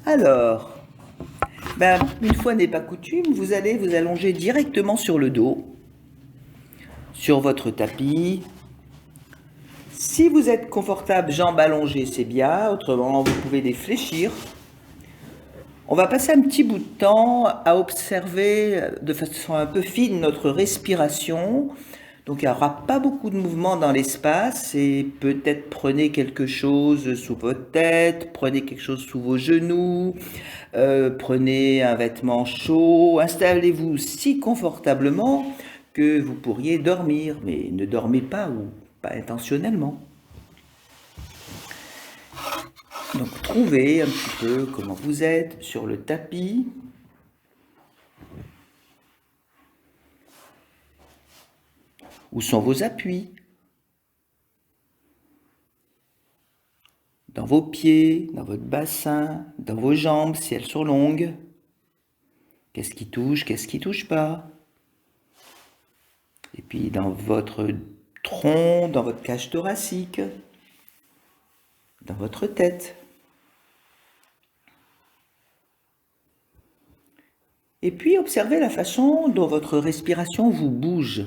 Alors, une fois n'est pas coutume, vous allez vous allonger directement sur le dos, sur votre tapis. Si vous êtes confortable, jambes allongées, c'est bien. Autrement, vous pouvez les fléchir. On va passer un petit bout de temps à observer de façon un peu fine notre respiration. Donc il n'y aura pas beaucoup de mouvement dans l'espace et peut-être prenez quelque chose sous votre tête, prenez quelque chose sous vos genoux, prenez un vêtement chaud, installez-vous si confortablement que vous pourriez dormir, mais ne dormez pas ou pas intentionnellement. Donc trouvez un petit peu comment vous êtes sur le tapis. Où sont vos appuis? Dans vos pieds, dans votre bassin, dans vos jambes si elles sont longues. Qu'est-ce qui touche pas? Et puis dans votre tronc, dans votre cage thoracique, dans votre tête. Et puis observez la façon dont votre respiration vous bouge.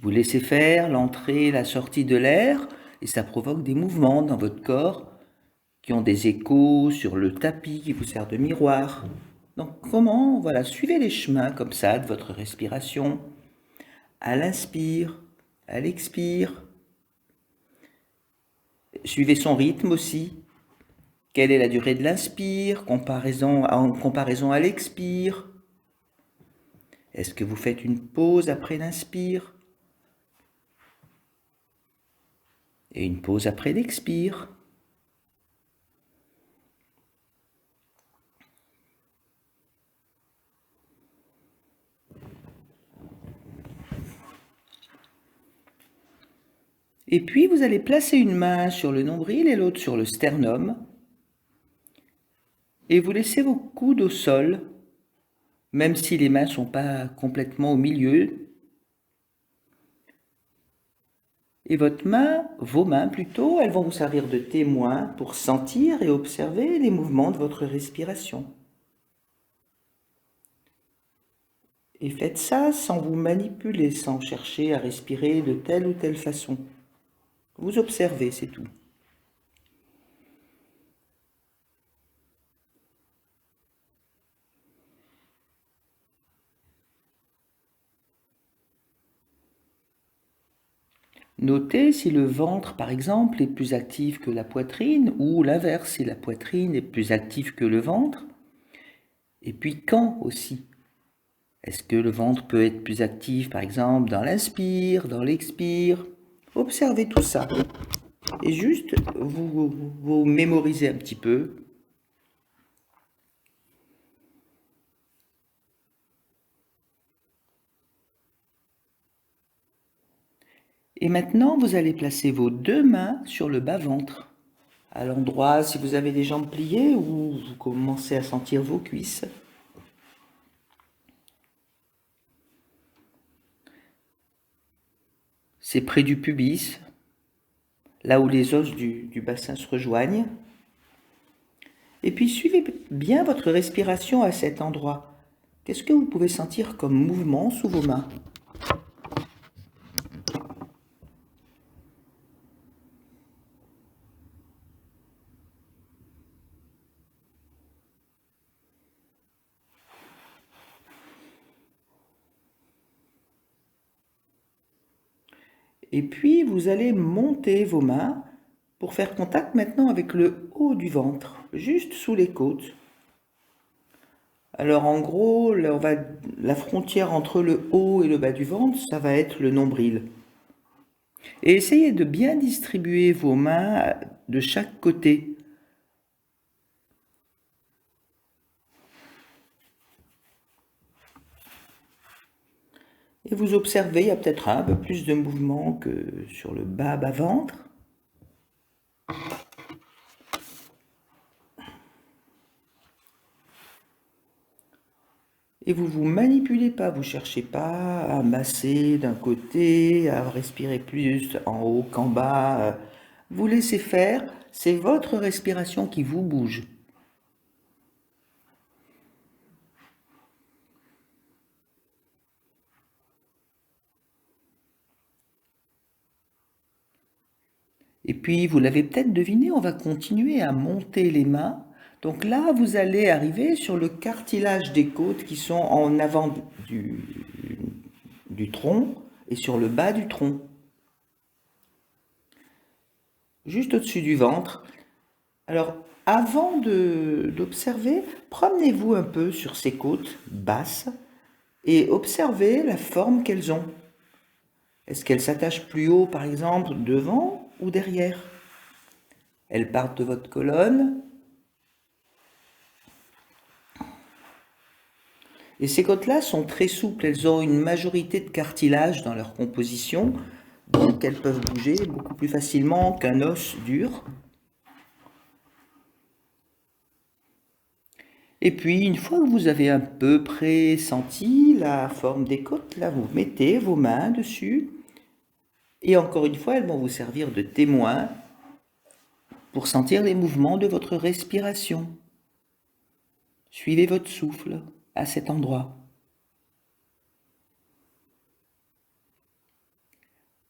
Vous laissez faire l'entrée et la sortie de l'air et ça provoque des mouvements dans votre corps qui ont des échos sur le tapis qui vous sert de miroir. Donc voilà, suivez les chemins comme ça de votre respiration. À l'inspire, à l'expire. Suivez son rythme aussi. Quelle est la durée de l'inspire en comparaison à l'expire? Est-ce que vous faites une pause après l'inspire? Et une pause après l'expire? Et puis vous allez placer une main sur le nombril et l'autre sur le sternum. Et vous laissez vos coudes au sol, même si les mains ne sont pas complètement au milieu. Et vos mains plutôt, elles vont vous servir de témoins pour sentir et observer les mouvements de votre respiration. Et faites ça sans vous manipuler, sans chercher à respirer de telle ou telle façon. Vous observez, c'est tout. Notez si le ventre, par exemple, est plus actif que la poitrine, ou l'inverse, si la poitrine est plus active que le ventre. Et puis quand aussi? Est-ce que le ventre peut être plus actif, par exemple, dans l'inspire, dans l'expire? Observez tout ça. Et juste, vous mémorisez un petit peu. Et maintenant, vous allez placer vos deux mains sur le bas-ventre, à l'endroit, si vous avez les jambes pliées, où vous commencez à sentir vos cuisses. C'est près du pubis, là où les os du bassin se rejoignent. Et puis suivez bien votre respiration à cet endroit. Qu'est-ce que vous pouvez sentir comme mouvement sous vos mains? Et puis vous allez monter vos mains pour faire contact maintenant avec le haut du ventre, juste sous les côtes. Alors en gros, là, la frontière entre le haut et le bas du ventre, ça va être le nombril. Et essayez de bien distribuer vos mains de chaque côté. Et vous observez, il y a peut-être un peu plus de mouvement que sur le bas-ventre. Et vous vous manipulez pas, vous cherchez pas à masser d'un côté, à respirer plus en haut qu'en bas, Vous laissez faire, c'est votre respiration qui vous bouge. Et puis, vous l'avez peut-être deviné, on va continuer à monter les mains. Donc là, vous allez arriver sur le cartilage des côtes qui sont en avant du tronc et sur le bas du tronc. Juste au-dessus du ventre. Alors, avant d'observer, promenez-vous un peu sur ces côtes basses et observez la forme qu'elles ont. Est-ce qu'elles s'attachent plus haut, par exemple, devant ou derrière? Elles partent de votre colonne. Et ces côtes-là sont très souples, elles ont une majorité de cartilage dans leur composition, donc elles peuvent bouger beaucoup plus facilement qu'un os dur. Et puis, une fois que vous avez à peu près senti la forme des côtes, là, vous mettez vos mains dessus. Et encore une fois, elles vont vous servir de témoin pour sentir les mouvements de votre respiration. Suivez votre souffle à cet endroit.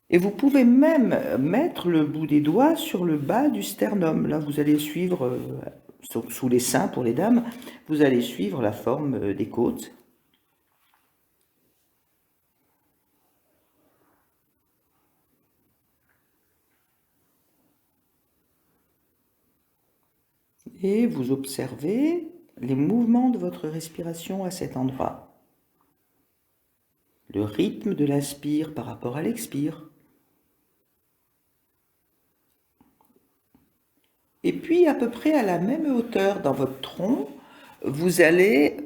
Et vous pouvez même mettre le bout des doigts sur le bas du sternum. Là, vous allez suivre, sous les seins pour les dames, vous allez suivre la forme des côtes. Et vous observez les mouvements de votre respiration à cet endroit. Le rythme de l'inspire par rapport à l'expire. Et puis, à peu près à la même hauteur dans votre tronc, vous allez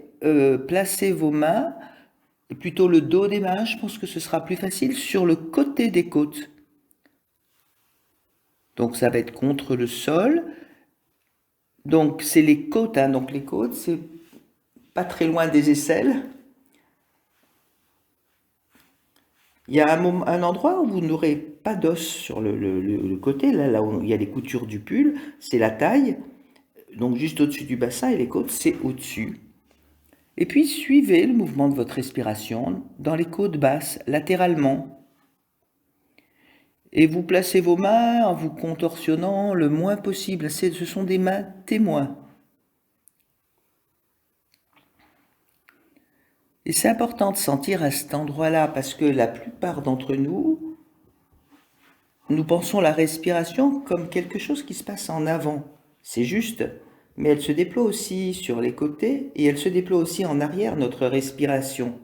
placer vos mains, et plutôt le dos des mains, je pense que ce sera plus facile, sur le côté des côtes. Donc, ça va être contre le sol. Donc, c'est les côtes, hein. Donc, les côtes, c'est pas très loin des aisselles. Il y a un endroit où vous n'aurez pas d'os sur le côté, là où il y a les coutures du pull, c'est la taille. Donc, juste au-dessus du bassin, et les côtes, c'est au-dessus. Et puis suivez le mouvement de votre respiration dans les côtes basses, latéralement. Et vous placez vos mains en vous contorsionnant le moins possible. Ce sont des mains témoins. Et c'est important de sentir à cet endroit-là parce que la plupart d'entre nous, nous pensons la respiration comme quelque chose qui se passe en avant. C'est juste, mais elle se déploie aussi sur les côtés et elle se déploie aussi en arrière, notre respiration.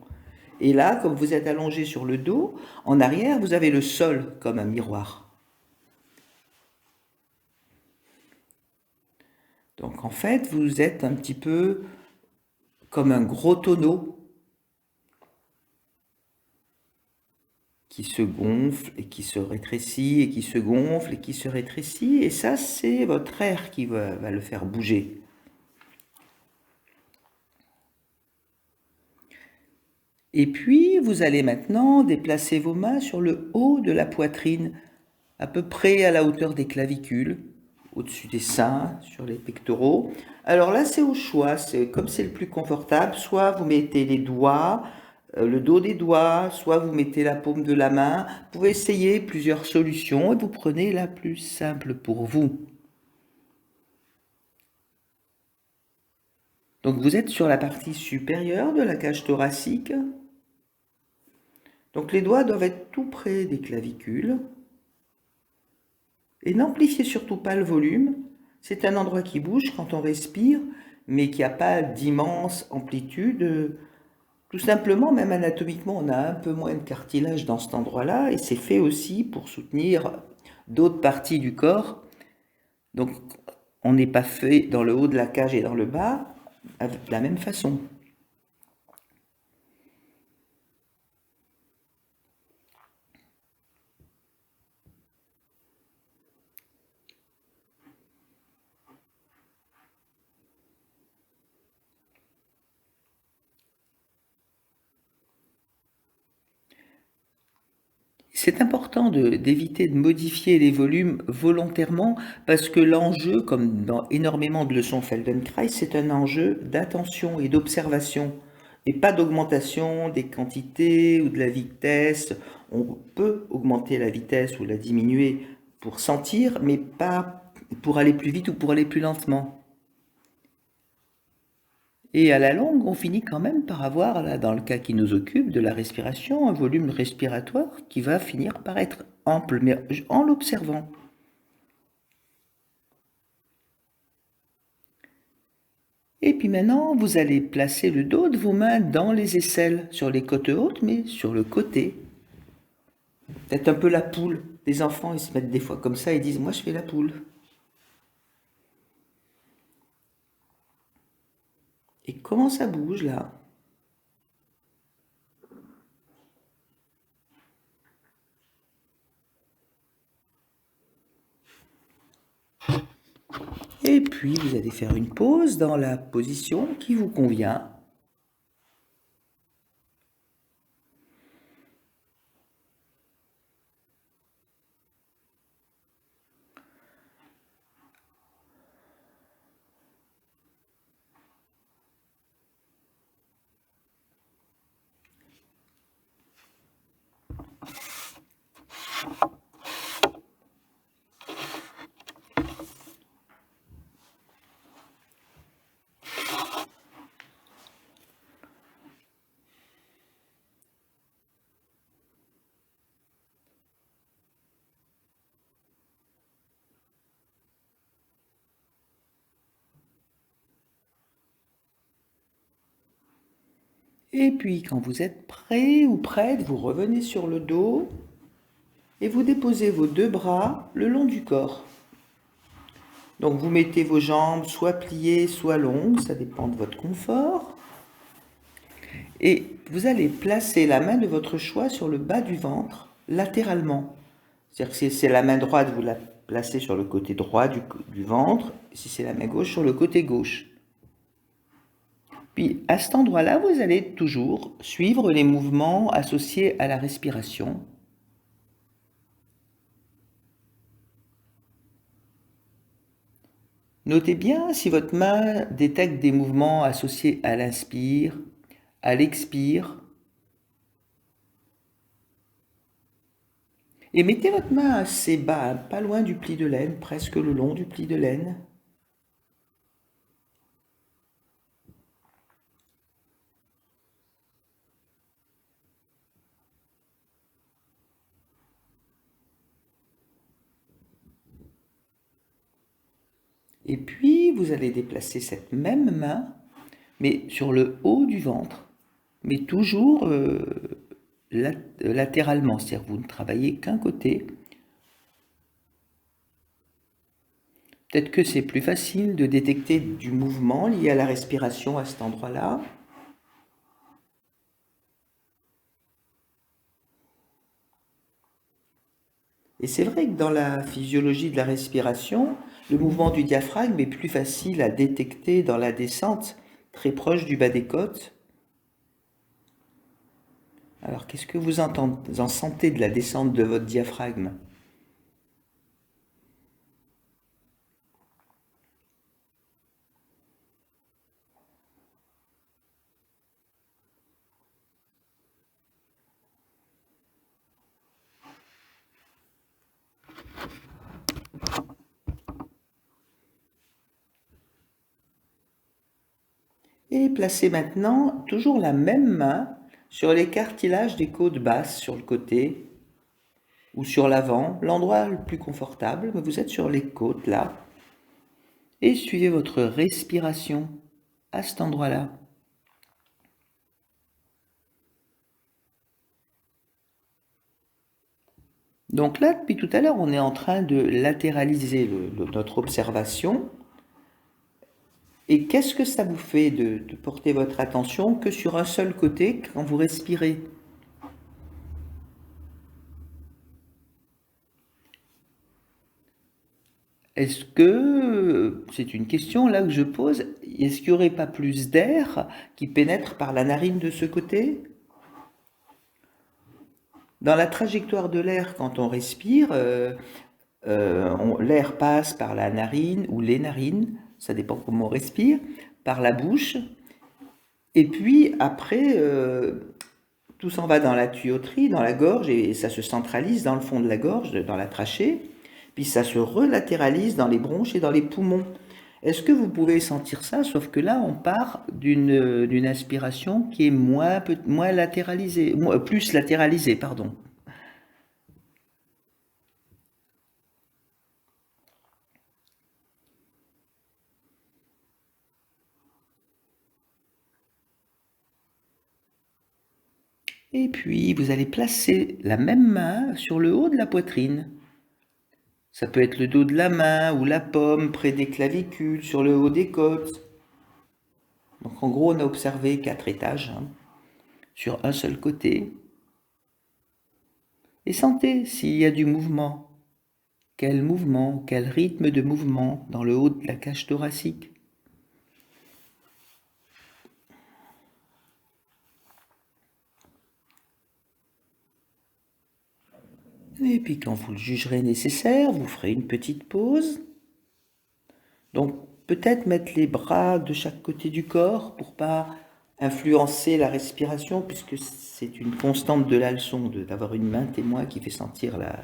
Et là, comme vous êtes allongé sur le dos, en arrière, vous avez le sol comme un miroir. Donc en fait, vous êtes un petit peu comme un gros tonneau qui se gonfle et qui se rétrécit et qui se gonfle et qui se rétrécit. Et ça, c'est votre air qui va le faire bouger. Et puis, vous allez maintenant déplacer vos mains sur le haut de la poitrine, à peu près à la hauteur des clavicules, au-dessus des seins, sur les pectoraux. Alors là, c'est au choix, c'est comme c'est le plus confortable. Soit vous mettez les doigts, le dos des doigts, soit vous mettez la paume de la main. Vous pouvez essayer plusieurs solutions et vous prenez la plus simple pour vous. Donc vous êtes sur la partie supérieure de la cage thoracique. Donc les doigts doivent être tout près des clavicules. Et n'amplifiez surtout pas le volume. C'est un endroit qui bouge quand on respire, mais qui n'a pas d'immense amplitude. Tout simplement, même anatomiquement, on a un peu moins de cartilage dans cet endroit-là, et c'est fait aussi pour soutenir d'autres parties du corps. Donc, on n'est pas fait dans le haut de la cage et dans le bas de la même façon. C'est important d'éviter de modifier les volumes volontairement parce que l'enjeu, comme dans énormément de leçons Feldenkrais, c'est un enjeu d'attention et d'observation et pas d'augmentation des quantités ou de la vitesse. On peut augmenter la vitesse ou la diminuer pour sentir, mais pas pour aller plus vite ou pour aller plus lentement. Et à la longue, on finit quand même par avoir, là, dans le cas qui nous occupe, de la respiration, un volume respiratoire qui va finir par être ample, mais en l'observant. Et puis maintenant, vous allez placer le dos de vos mains dans les aisselles, sur les côtes hautes, mais sur le côté. Peut-être un peu la poule. Les enfants, ils se mettent des fois comme ça et disent « moi je fais la poule ». Et comment ça bouge là? Et puis vous allez faire une pause dans la position qui vous convient. Et puis quand vous êtes prêt ou prête, vous revenez sur le dos et vous déposez vos deux bras le long du corps. Donc vous mettez vos jambes soit pliées, soit longues, ça dépend de votre confort. Et vous allez placer la main de votre choix sur le bas du ventre, latéralement. C'est-à-dire que si c'est la main droite, vous la placez sur le côté droit du ventre, si c'est la main gauche, sur le côté gauche. Puis à cet endroit-là, vous allez toujours suivre les mouvements associés à la respiration. Notez bien si votre main détecte des mouvements associés à l'inspire, à l'expire. Et mettez votre main assez bas, pas loin du pli de laine, presque le long du pli de laine. Et puis, vous allez déplacer cette même main, mais sur le haut du ventre, mais toujours latéralement, c'est-à-dire que vous ne travaillez qu'un côté. Peut-être que c'est plus facile de détecter du mouvement lié à la respiration à cet endroit-là. Et c'est vrai que dans la physiologie de la respiration, le mouvement du diaphragme est plus facile à détecter dans la descente, très proche du bas des côtes. Alors, qu'est-ce que vous en sentez de la descente de votre diaphragme? Et placez maintenant toujours la même main sur les cartilages des côtes basses, sur le côté ou sur l'avant, l'endroit le plus confortable, mais vous êtes sur les côtes là. Et suivez votre respiration à cet endroit-là. Donc là, depuis tout à l'heure, on est en train de latéraliser notre observation. Et qu'est-ce que ça vous fait de porter votre attention que sur un seul côté quand vous respirez? Est-ce que, c'est une question là que je pose, est-ce qu'il n'y aurait pas plus d'air qui pénètre par la narine de ce côté? Dans la trajectoire de l'air, quand on respire, l'air passe par la narine ou les narines, ça dépend comment on respire, par la bouche, et puis après, tout s'en va dans la tuyauterie, dans la gorge, et ça se centralise dans le fond de la gorge, dans la trachée, puis ça se relatéralise dans les bronches et dans les poumons. Est-ce que vous pouvez sentir ça? Sauf que là, on part d'une inspiration qui est moins latéralisée, plus latéralisée, pardon. Et puis, vous allez placer la même main sur le haut de la poitrine. Ça peut être le dos de la main ou la paume près des clavicules, sur le haut des côtes. Donc en gros, on a observé 4 étages sur un seul côté. Et sentez s'il y a du mouvement. Quel mouvement, quel rythme de mouvement dans le haut de la cage thoracique. Et puis quand vous le jugerez nécessaire, vous ferez une petite pause. Donc peut-être mettre les bras de chaque côté du corps pour pas influencer la respiration, puisque c'est une constante de la leçon d'avoir une main témoin qui fait sentir la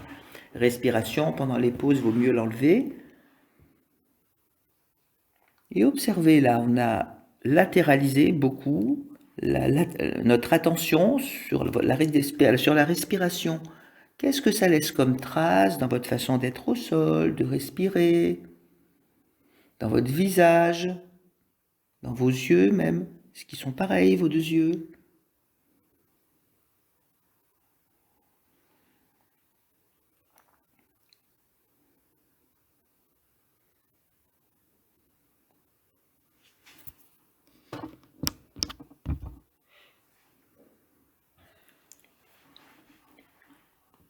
respiration. Pendant les pauses, il vaut mieux l'enlever. Et observez là, on a latéralisé beaucoup notre attention sur la respiration. Qu'est-ce que ça laisse comme trace dans votre façon d'être au sol, de respirer, dans votre visage, dans vos yeux même? Est-ce qu'ils sont pareils, vos deux yeux?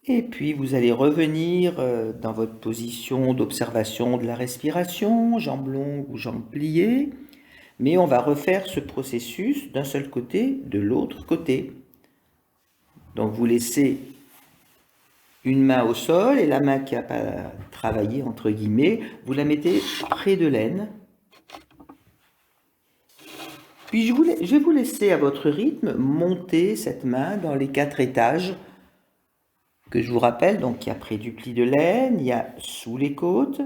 Et puis vous allez revenir dans votre position d'observation de la respiration, jambes longues ou jambes pliées, mais on va refaire ce processus d'un seul côté, de l'autre côté. Donc vous laissez une main au sol et la main qui n'a pas travaillé, entre guillemets, vous la mettez près de l'aine. Puis je vais vous laisser à votre rythme monter cette main dans les 4 étages que je vous rappelle. Donc il y a près du pli de l'aine, il y a sous les côtes,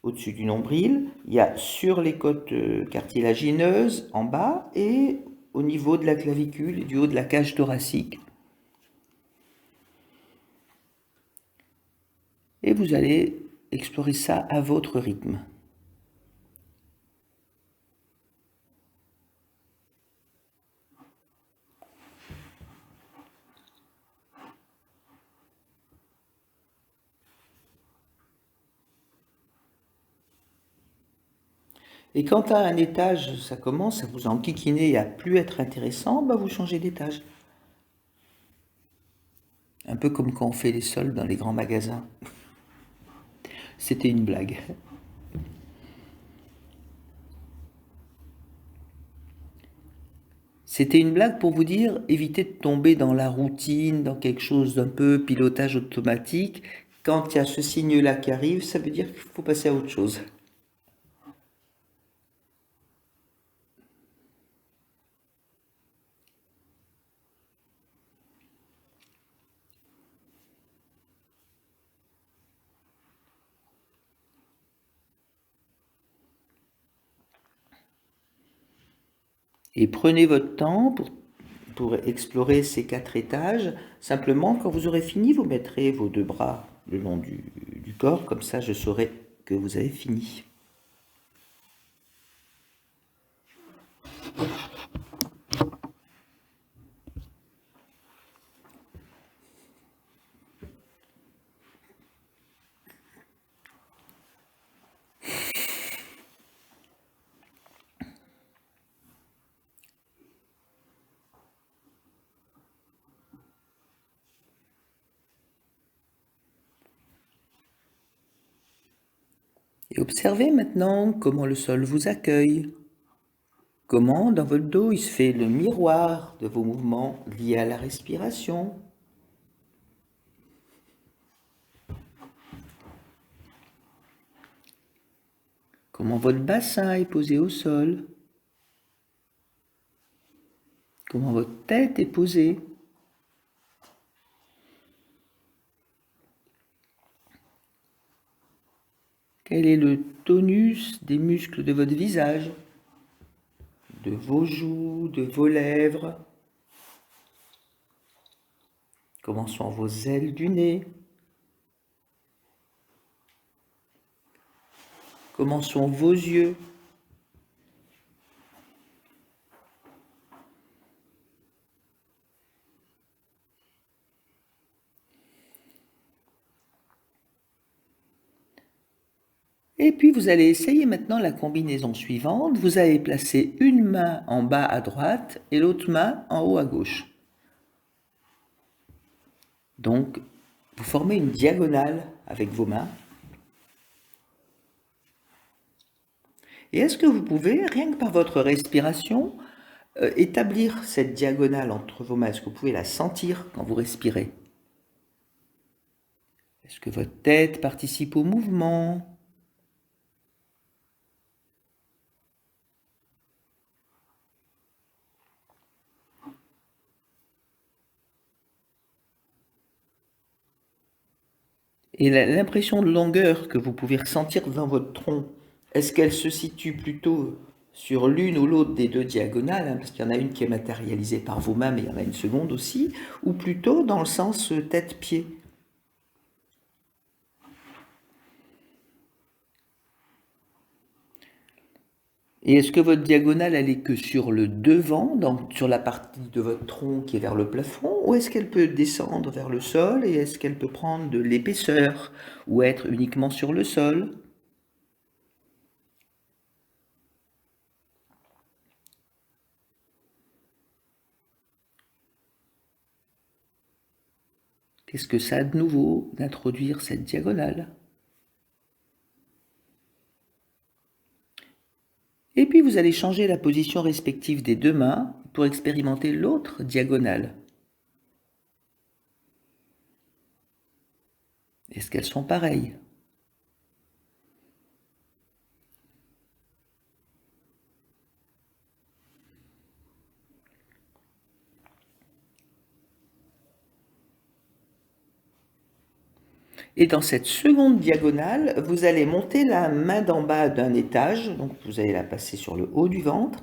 au-dessus du nombril, il y a sur les côtes cartilagineuses en bas et au niveau de la clavicule et du haut de la cage thoracique. Et vous allez explorer ça à votre rythme. Et quand à un étage, ça commence à vous enquiquiner et à plus être intéressant, bah vous changez d'étage. Un peu comme quand on fait les soldes dans les grands magasins. C'était une blague. C'était une blague pour vous dire, évitez de tomber dans la routine, dans quelque chose d'un peu pilotage automatique. Quand il y a ce signe-là qui arrive, ça veut dire qu'il faut passer à autre chose. Et prenez votre temps pour explorer ces 4 étages. Simplement, quand vous aurez fini, vous mettrez vos 2 bras le long du corps. Comme ça, je saurai que vous avez fini. Et observez maintenant comment le sol vous accueille. Comment dans votre dos il se fait le miroir de vos mouvements liés à la respiration. Comment votre bassin est posé au sol. Comment votre tête est posée. Quel est le tonus des muscles de votre visage, de vos joues, de vos lèvres. Comment sont vos ailes du nez. Comment sont vos yeux. Et puis vous allez essayer maintenant la combinaison suivante. Vous allez placer une main en bas à droite et l'autre main en haut à gauche. Donc, vous formez une diagonale avec vos mains. Et est-ce que vous pouvez, rien que par votre respiration, établir cette diagonale entre vos mains? Est-ce que vous pouvez la sentir quand vous respirez? Est-ce que votre tête participe au mouvement? Et l'impression de longueur que vous pouvez ressentir dans votre tronc, est-ce qu'elle se situe plutôt sur l'une ou l'autre des deux diagonales, hein, parce qu'il y en a une qui est matérialisée par vos mains, mais il y en a une seconde aussi, ou plutôt dans le sens tête-pied? Et est-ce que votre diagonale, elle est que sur le devant, sur la partie de votre tronc qui est vers le plafond, ou est-ce qu'elle peut descendre vers le sol, et est-ce qu'elle peut prendre de l'épaisseur, ou être uniquement sur le sol? Qu'est-ce que ça a de nouveau d'introduire cette diagonale? Et puis vous allez changer la position respective des deux mains pour expérimenter l'autre diagonale. Est-ce qu'elles sont pareilles? Et dans cette seconde diagonale, vous allez monter la main d'en bas d'un étage, donc vous allez la passer sur le haut du ventre,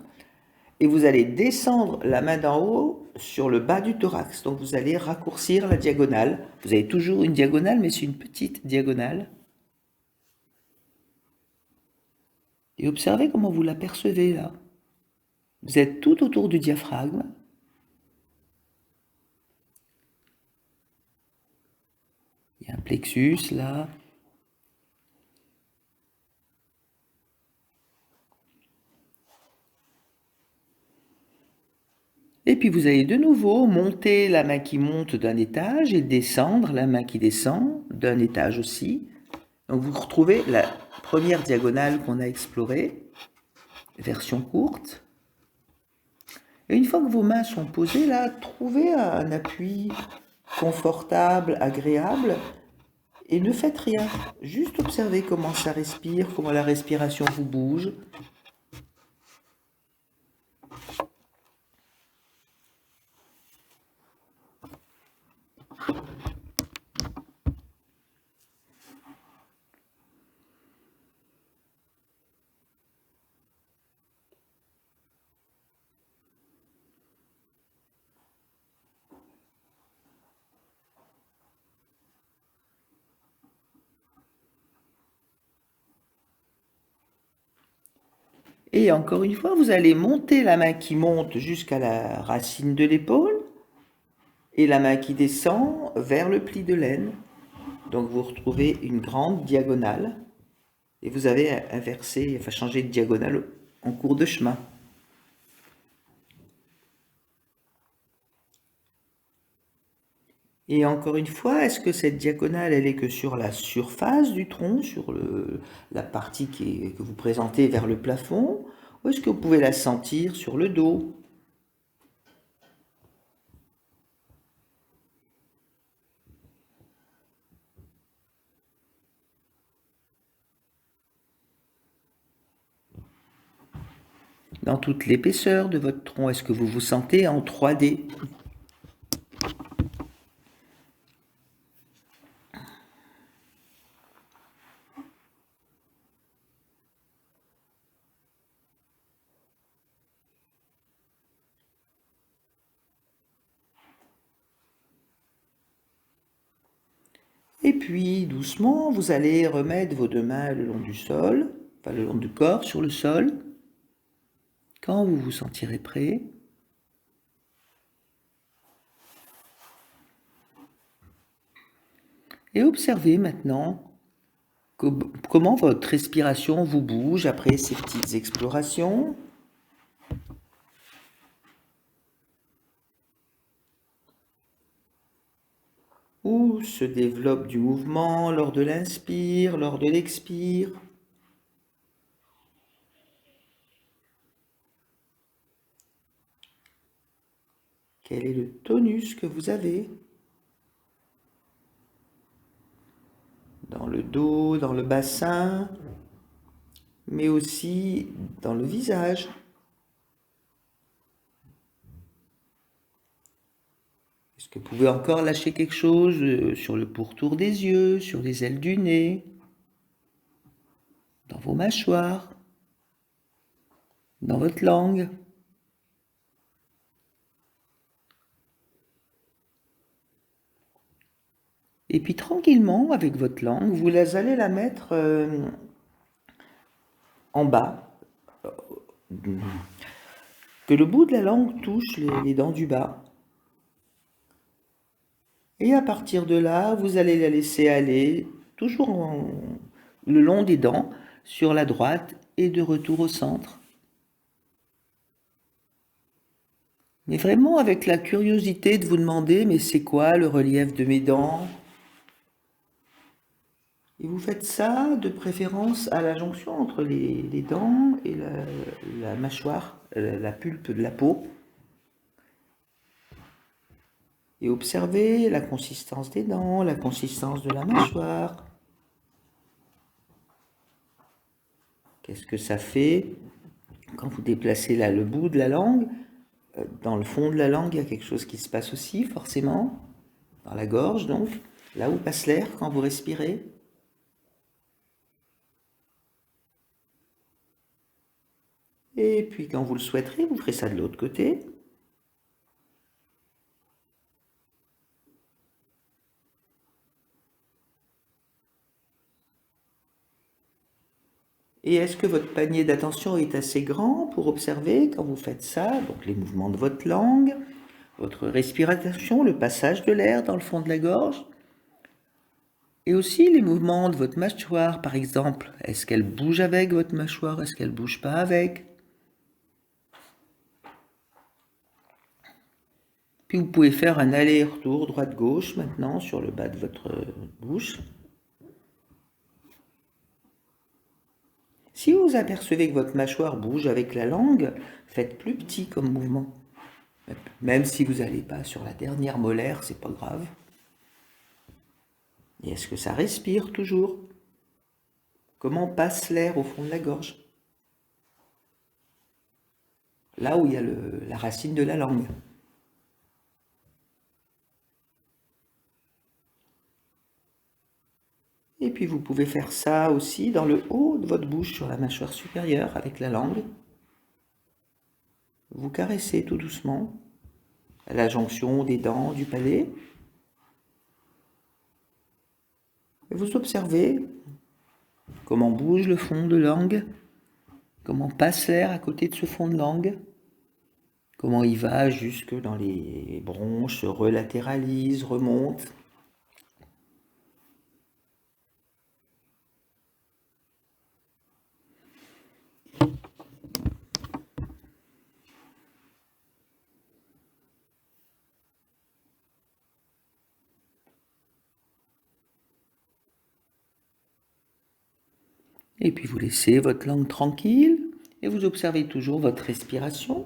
et vous allez descendre la main d'en haut sur le bas du thorax. Donc vous allez raccourcir la diagonale. Vous avez toujours une diagonale, mais c'est une petite diagonale. Et observez comment vous la percevez là. Vous êtes tout autour du diaphragme. Il y a un plexus là. Et puis vous allez de nouveau monter la main qui monte d'un étage et descendre la main qui descend d'un étage aussi. Donc vous retrouvez la première diagonale qu'on a explorée, version courte. Et une fois que vos mains sont posées là, trouvez un appui confortable, agréable, et ne faites rien. Juste observez comment ça respire, comment la respiration vous bouge. Et encore une fois, vous allez monter la main qui monte jusqu'à la racine de l'épaule et la main qui descend vers le pli de l'aine. Donc vous retrouvez une grande diagonale et vous avez inversé, enfin changé de diagonale en cours de chemin. Et encore une fois, est-ce que cette diagonale, elle est que sur la surface du tronc, sur la partie que vous présentez vers le plafond, ou est-ce que vous pouvez la sentir sur le dos? dans toute l'épaisseur de votre tronc. Est-ce que vous vous sentez en 3D? Et puis, doucement, vous allez remettre vos deux mains le long du sol, enfin le long du corps, sur le sol. Quand vous vous sentirez prêt, et observez maintenant comment votre respiration vous bouge après ces petites explorations. Où se développe du mouvement lors de l'inspire, lors de l'expire. Quel est le tonus que vous avez dans le dos, dans le bassin, mais aussi dans le visage. Est-ce que vous pouvez encore lâcher quelque chose sur le pourtour des yeux, sur les ailes du nez, dans vos mâchoires, dans votre langue? Et puis tranquillement, avec votre langue, vous allez la mettre en bas, que le bout de la langue touche les dents du bas. Et à partir de là, vous allez la laisser aller, toujours le long des dents, sur la droite et de retour au centre. Mais vraiment avec la curiosité de vous demander, mais c'est quoi le relief de mes dents? Et vous faites ça de préférence à la jonction entre les dents et la mâchoire, la pulpe de la peau. Et observez la consistance des dents, la consistance de la mâchoire. Qu'est-ce que ça fait quand vous déplacez là le bout de la langue? Dans le fond de la langue, il y a quelque chose qui se passe aussi, forcément. Dans la gorge, donc. Là où passe l'air quand vous respirez. Et puis quand vous le souhaiterez, vous ferez ça de l'autre côté. Et est-ce que votre panier d'attention est assez grand pour observer quand vous faites ça, donc les mouvements de votre langue, votre respiration, le passage de l'air dans le fond de la gorge, et aussi les mouvements de votre mâchoire, par exemple. Est-ce qu'elle bouge avec votre mâchoire? Est-ce qu'elle bouge pas avec? Puis vous pouvez faire un aller-retour droite-gauche maintenant sur le bas de votre bouche. Si vous apercevez que votre mâchoire bouge avec la langue, faites plus petit comme mouvement. Même si vous n'allez pas sur la dernière molaire, c'est pas grave. Et est-ce que ça respire toujours? Comment passe l'air au fond de la gorge? Là où il y a la racine de la langue. Et puis vous pouvez faire ça aussi dans le haut de votre bouche, sur la mâchoire supérieure, avec la langue. Vous caressez tout doucement à la jonction des dents du palais. Et vous observez comment bouge le fond de langue, comment passe l'air à côté de ce fond de langue, comment il va jusque dans les bronches, se relatéralise, remonte. Et puis vous laissez votre langue tranquille et vous observez toujours votre respiration.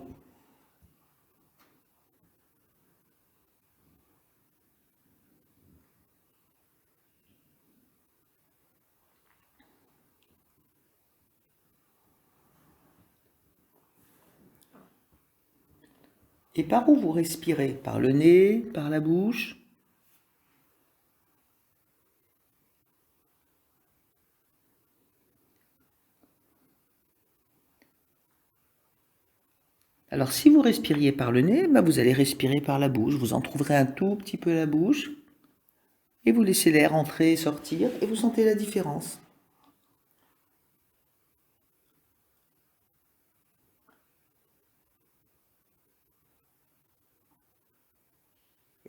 Et par où vous respirez? Par le nez, par la bouche? Alors si vous respiriez par le nez, vous allez respirer par la bouche. Vous entrouvrez un tout petit peu la bouche et vous laissez l'air entrer et sortir et vous sentez la différence.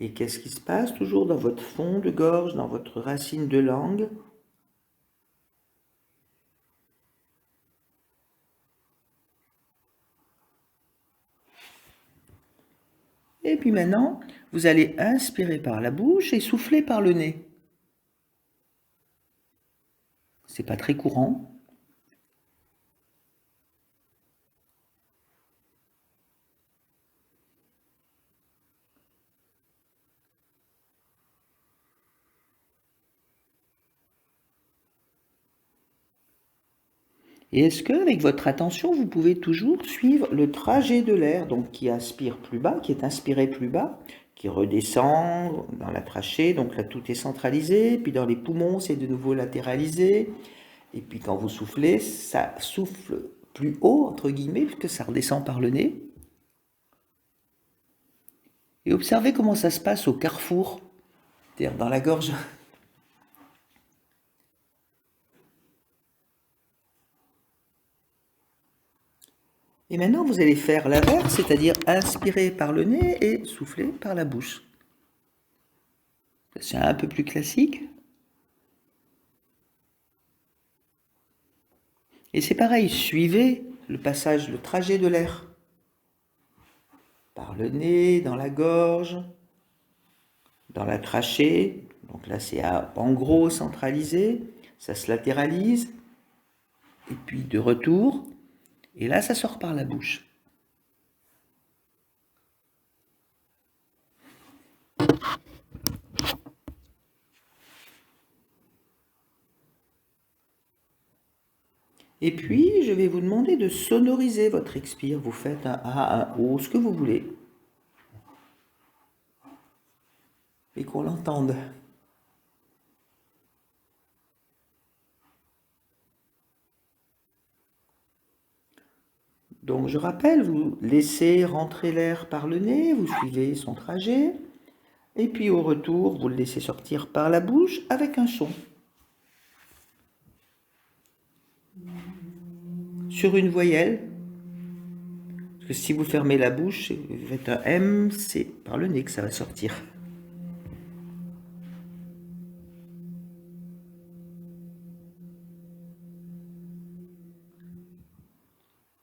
Et qu'est-ce qui se passe toujours dans votre fond de gorge, dans votre racine de langue? Et puis maintenant, vous allez inspirer par la bouche et souffler par le nez. C'est pas très courant. Et est-ce que, avec votre attention, vous pouvez toujours suivre le trajet de l'air, donc qui aspire plus bas, qui est inspiré plus bas, qui redescend dans la trachée, donc là tout est centralisé, puis dans les poumons c'est de nouveau latéralisé, et puis quand vous soufflez, ça souffle plus haut, entre guillemets, puisque ça redescend par le nez. Et observez comment ça se passe au carrefour, c'est-à-dire dans la gorge. Et maintenant, vous allez faire l'inverse, c'est-à-dire inspirer par le nez et souffler par la bouche. C'est un peu plus classique. Et c'est pareil, suivez le passage, le trajet de l'air. Par le nez, dans la gorge, dans la trachée. Donc là, c'est en gros centralisé. Ça se latéralise. Et puis de retour. Et là, ça sort par la bouche. Et puis, je vais vous demander de sonoriser votre expire. Vous faites un A, un O, ce que vous voulez. Et qu'on l'entende. Donc je rappelle, vous laissez rentrer l'air par le nez, vous suivez son trajet, et puis au retour, vous le laissez sortir par la bouche avec un son. Sur une voyelle, parce que si vous fermez la bouche, vous faites un M, c'est par le nez que ça va sortir.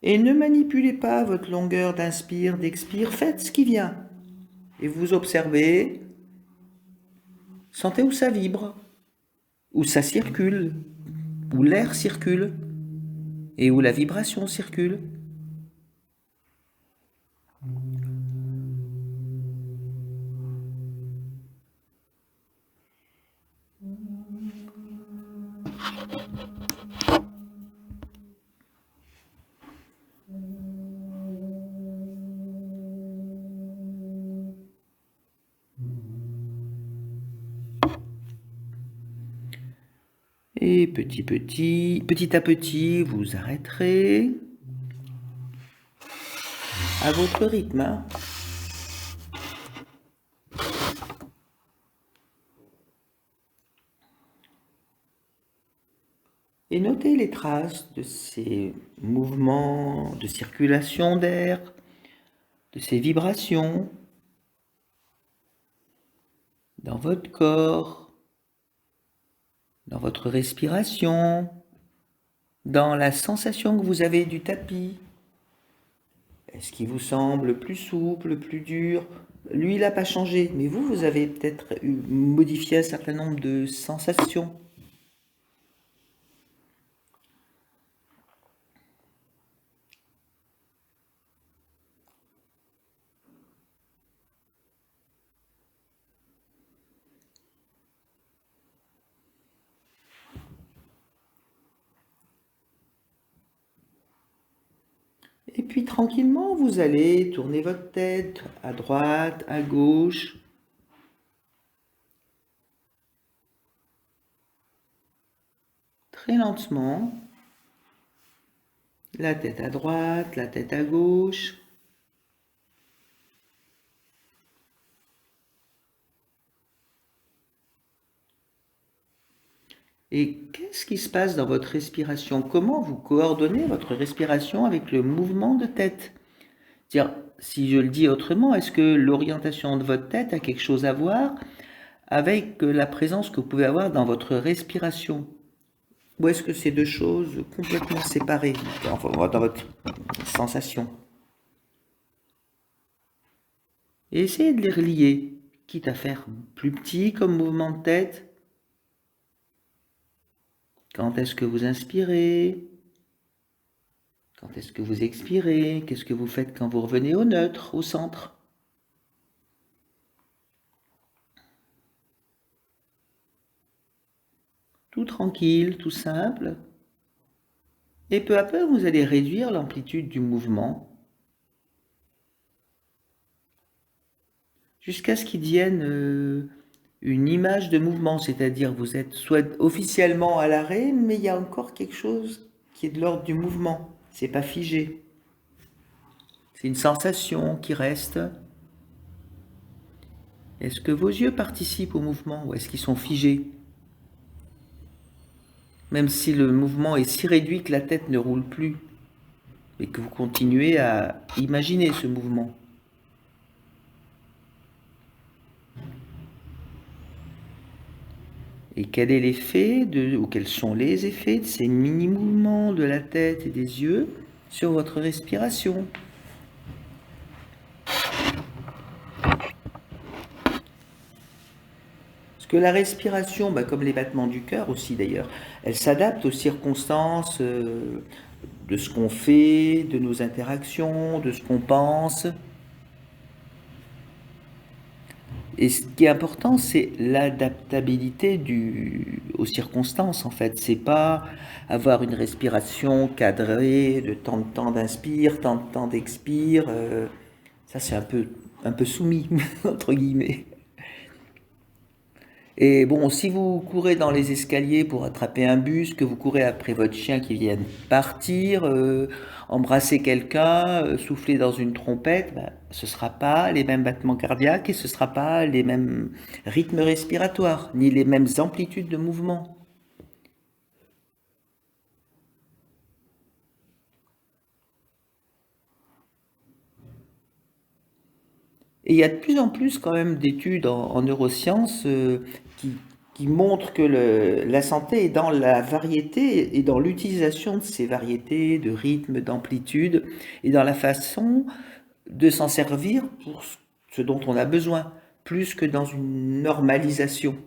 Et ne manipulez pas votre longueur d'inspire, d'expire, faites ce qui vient. Et vous observez, sentez où ça vibre, où ça circule, où l'air circule, et où la vibration circule. Et petit à petit, vous arrêterez à votre rythme, hein. Et notez les traces de ces mouvements de circulation d'air, de ces vibrations dans votre corps, dans votre respiration, dans la sensation que vous avez du tapis. Est-ce qu'il vous semble plus souple, plus dur? Lui, il n'a pas changé, mais vous avez peut-être modifié un certain nombre de sensations. Et puis tranquillement, vous allez tourner votre tête à droite, à gauche. Très lentement. La tête à droite, la tête à gauche. Et qu'est-ce qui se passe dans votre respiration? Comment vous coordonnez votre respiration avec le mouvement de tête? C'est-à-dire, si je le dis autrement, est-ce que l'orientation de votre tête a quelque chose à voir avec la présence que vous pouvez avoir dans votre respiration? Ou est-ce que c'est deux choses complètement séparées, enfin, dans votre sensation? Et essayez de les relier, quitte à faire plus petit comme mouvement de tête. Quand est-ce que vous inspirez? Quand est-ce que vous expirez? Qu'est-ce que vous faites quand vous revenez au neutre, au centre? Tout tranquille, tout simple. Et peu à peu, vous allez réduire l'amplitude du mouvement jusqu'à ce qu'il devienne une image de mouvement, c'est-à-dire vous êtes soit officiellement à l'arrêt, mais il y a encore quelque chose qui est de l'ordre du mouvement. C'est pas figé. C'est une sensation qui reste. Est-ce que vos yeux participent au mouvement ou est-ce qu'ils sont figés? Même si le mouvement est si réduit que la tête ne roule plus, et que vous continuez à imaginer ce mouvement. Et quel est l'effet ou quels sont les effets de ces mini-mouvements de la tête et des yeux sur votre respiration? Parce que la respiration, comme les battements du cœur aussi d'ailleurs, elle s'adapte aux circonstances de ce qu'on fait, de nos interactions, de ce qu'on pense. Et ce qui est important, c'est l'adaptabilité aux circonstances, en fait. C'est pas avoir une respiration cadrée de tant de temps d'inspire, tant de temps d'expire. Ça, c'est un peu soumis, entre guillemets. Et bon, si vous courez dans les escaliers pour attraper un bus, que vous courez après votre chien qui vient de partir, embrasser quelqu'un, souffler dans une trompette, ce ne sera pas les mêmes battements cardiaques et ce ne sera pas les mêmes rythmes respiratoires, ni les mêmes amplitudes de mouvement. Et il y a de plus en plus quand même d'études en neurosciences qui, qui montrent que la santé est dans la variété et dans l'utilisation de ces variétés de rythme, d'amplitude et dans la façon de s'en servir pour ce dont on a besoin, plus que dans une normalisation.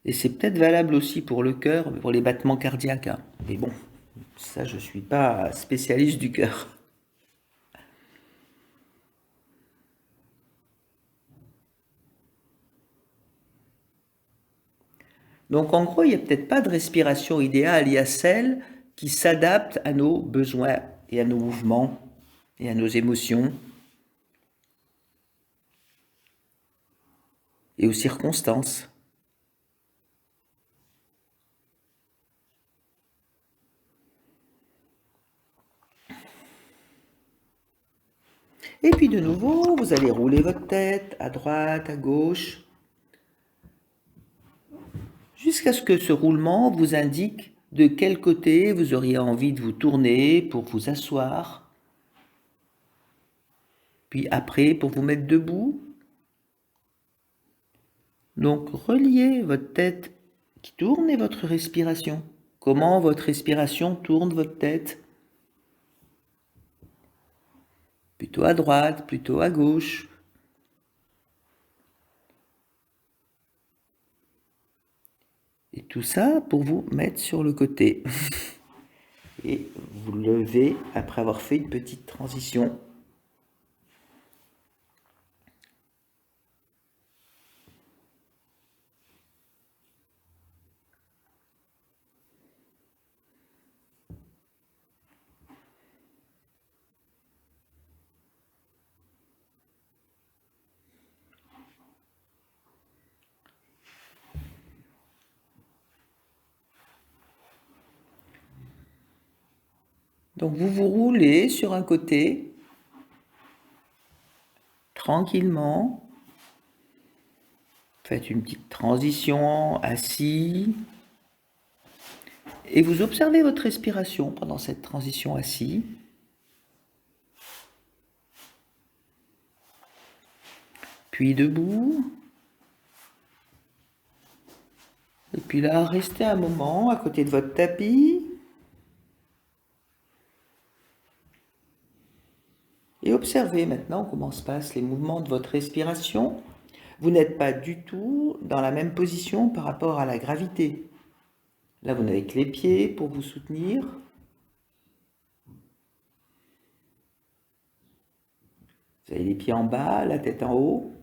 Et c'est peut-être valable aussi pour le cœur, pour les battements cardiaques, hein. Mais bon, ça je ne suis pas spécialiste du cœur. Donc en gros, il n'y a peut-être pas de respiration idéale, il y a celle qui s'adapte à nos besoins et à nos mouvements et à nos émotions et aux circonstances. Et puis de nouveau, vous allez rouler votre tête à droite, à gauche, jusqu'à ce que ce roulement vous indique de quel côté vous auriez envie de vous tourner pour vous asseoir, puis après pour vous mettre debout. Donc reliez votre tête qui tourne et votre respiration. Comment votre respiration tourne votre tête? Plutôt à droite, plutôt à gauche. Et tout ça pour vous mettre sur le côté. Et vous levez après avoir fait une petite transition. Donc vous vous roulez sur un côté, tranquillement. Faites une petite transition assis. Et vous observez votre respiration pendant cette transition assis. Puis debout. Et puis là, restez un moment à côté de votre tapis. Et observez maintenant comment se passent les mouvements de votre respiration. Vous n'êtes pas du tout dans la même position par rapport à la gravité. Là, vous n'avez que les pieds pour vous soutenir. Vous avez les pieds en bas, la tête en haut.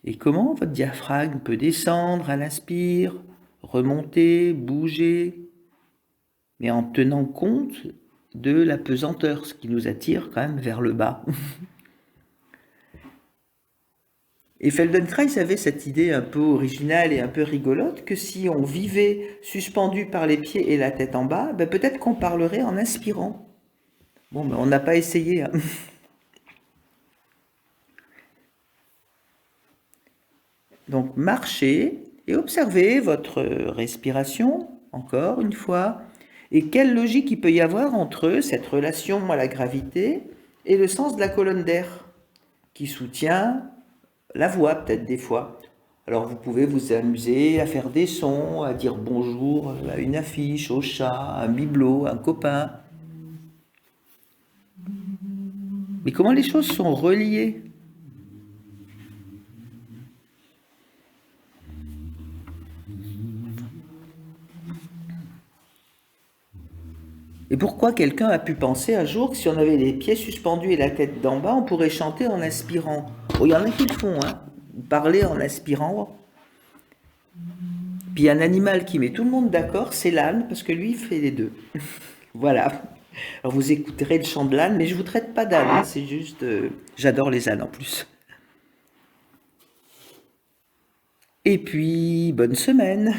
Et comment votre diaphragme peut descendre à l'inspire, remonter, bouger, mais en tenant compte de la pesanteur, ce qui nous attire quand même vers le bas. Et Feldenkrais avait cette idée un peu originale et un peu rigolote que si on vivait suspendu par les pieds et la tête en bas, ben peut-être qu'on parlerait en inspirant. Bon, ben on n'a pas essayé. Hein. Donc marchez et observez votre respiration, encore une fois, et quelle logique il peut y avoir entre cette relation à la gravité et le sens de la colonne d'air, qui soutient la voix peut-être des fois. Alors vous pouvez vous amuser à faire des sons, à dire bonjour à une affiche, au chat, à un bibelot, à un copain. Mais comment les choses sont reliées ? Et pourquoi quelqu'un a pu penser un jour que si on avait les pieds suspendus et la tête d'en bas, on pourrait chanter en aspirant ? Oh, il y en a qui le font, hein, parler en aspirant. Puis il y a un animal qui met tout le monde d'accord, c'est l'âne, parce que lui, il fait les deux. Voilà. Alors vous écouterez le chant de l'âne, mais je ne vous traite pas d'âne, hein, c'est juste... j'adore les ânes en plus. Et puis, bonne semaine.